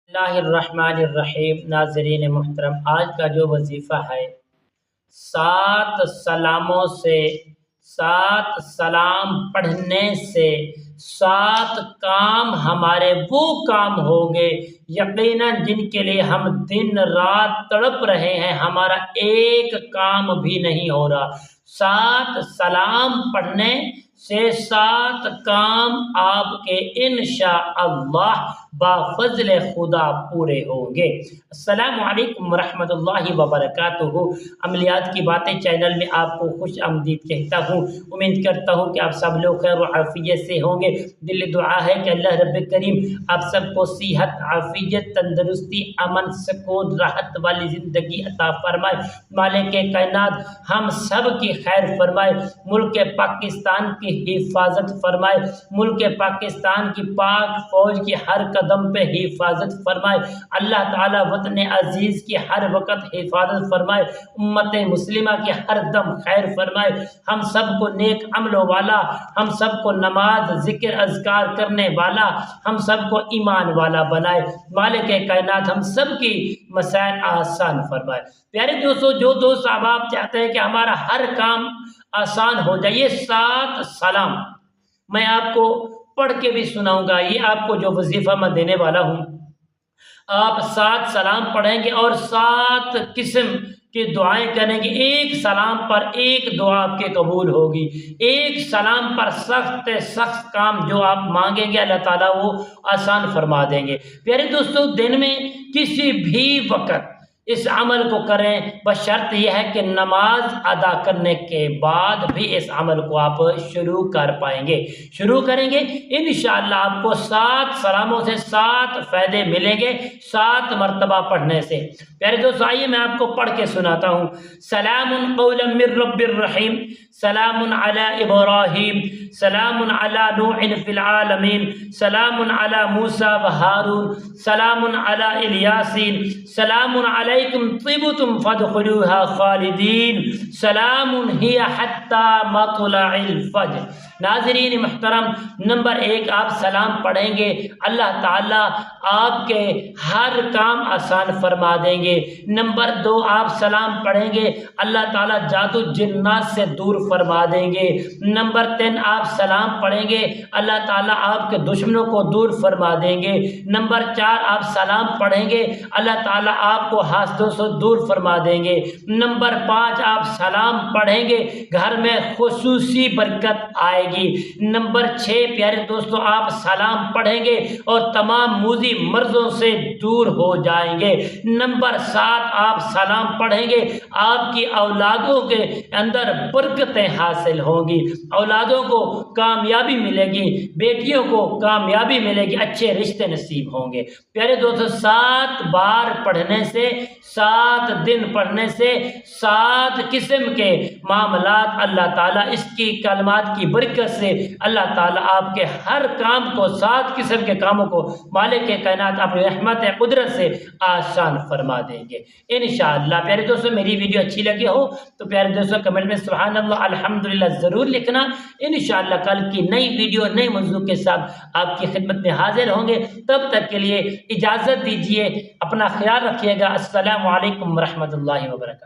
اللہ الرحمن الرحیم۔ ناظرین محترم، آج کا جو وظیفہ ہے 7 سلاموں سے، 7 سلام پڑھنے سے 7 کام ہمارے وہ کام ہوں گے یقیناً جن کے لیے ہم دن رات تڑپ رہے ہیں، ہمارا ایک کام بھی نہیں ہو رہا۔ 7 سلام پڑھنے سے 7 کام آپ کے انشاءاللہ بفضل خدا پورے ہوں گے۔ السلام علیکم ورحمۃ اللہ وبرکاتہ۔ عملیات کی باتیں چینل میں آپ کو خوش آمدید کہتا ہوں۔ امید کرتا ہوں کہ آپ سب لوگ خیر و عافیت سے ہوں گے۔ دل دعا ہے کہ اللہ رب کریم آپ سب کو صحت، عافیت، تندرستی، امن، سکون، راحت والی زندگی عطا فرمائے۔ مالک کائنات ہم سب کی خیر فرمائے، ملک پاکستان کی حفاظت فرمائے، ملک پاکستان کی پاک فوج کی ہر قدم پہ حفاظت فرمائے۔ اللہ تعالیٰ وطن عزیز کی ہر وقت حفاظت فرمائے، امت مسلمہ کی ہر دم خیر فرمائے۔ ہم سب کو نیک عملوں والا، ہم سب کو نماز، ذکر، اذکار کرنے والا، ہم سب کو ایمان والا بنائے۔ مالک کائنات ہم سب کی مسائل آسان فرمائے۔ پیارے دوستو، جو دوست آپ چاہتے ہیں کہ ہمارا ہر کام آسان ہو جائے، یہ 7 سلام میں آپ کو پڑھ کے بھی سناؤں گا۔ یہ آپ کو جو وظیفہ میں دینے والا ہوں، آپ 7 سلام پڑھیں گے اور 7 قسم کی دعائیں کریں گے۔ ایک سلام پر ایک دعا آپ کے قبول ہوگی۔ ایک سلام پر سخت کام جو آپ مانگیں گے اللہ تعالیٰ وہ آسان فرما دیں گے۔ پیارے دوستو، دن میں کسی بھی وقت اس عمل کو کریں، بشرط یہ ہے کہ نماز ادا کرنے کے بعد بھی اس عمل کو آپ شروع کر پائیں گے۔ شروع کریں گے انشاءاللہ آپ کو 7 سلاموں سے 7 فائدے ملیں گے 7 مرتبہ پڑھنے سے۔ پیارے دوستو، آئیے میں آپ کو پڑھ کے سناتا ہوں۔ سلام قولا من رب الرحیم، سلام علی ابراہیم، سلام علی نوح فی العالمین، سلام علی موسیٰ و ہارون، سلام علی الیاسین، سلام علیکم طبتم فادخلوها خالدین، سلام ہی حتی مطلع الفجر۔ ناظرین محترم، نمبر 1 آپ سلام پڑھیں گے، اللہ تعالیٰ آپ کے ہر کام آسان فرما دیں گے۔ نمبر 2 آپ سلام پڑھیں گے، اللہ تعالیٰ جادو جنات سے دور فرما دیں گے۔ نمبر 3 آپ سلام پڑھیں گے، اللہ تعالیٰ آپ کے دشمنوں کو دور فرما دیں گے۔ نمبر 4 آپ سلام پڑھیں گے، اللہ تعالیٰ آپ کو حاسدوں سے دور فرما دیں گے۔ نمبر 5 آپ سلام پڑھیں گے، گھر میں خصوصی برکت آئے گی۔ نمبر 6 پیارے دوستو آپ سلام پڑھیں گے اور تمام موذی مرضوں سے دور ہو جائیں گے۔ نمبر 7 آپ سلام پڑھیں گے، آپ کی اولادوں کے اندر برکتیں حاصل ہوں گی، اولادوں کو کامیابی ملے گی، بیٹیوں کو کامیابی ملے گی، اچھے رشتے نصیب ہوں گے۔ پیارے دوستو، 7 بار پڑھنے سے، 7 دن پڑھنے سے 7 قسم کے معاملات اللہ تعالیٰ اس کی کلمات کی برکت سے اللہ تعالیٰ آپ کے ہر کام کو، 7 قسم کے کاموں کو مالک کائنات اپنی رحمت قدرت سے آسان فرما دیں گے انشاءاللہ۔ پیارے دوستو، میری ویڈیو اچھی لگی ہو تو پیارے دوستو کمنٹ میں سبحان اللہ الحمدللہ ضرور لکھنا۔ انشاءاللہ کل کی نئی ویڈیو نئے موضوع کے ساتھ آپ کی خدمت میں حاضر ہوں گے۔ تب تک کے لیے اجازت دیجیے، اپنا خیال رکھیے گا۔ السلام علیکم ورحمۃ اللہ وبرکاتہ۔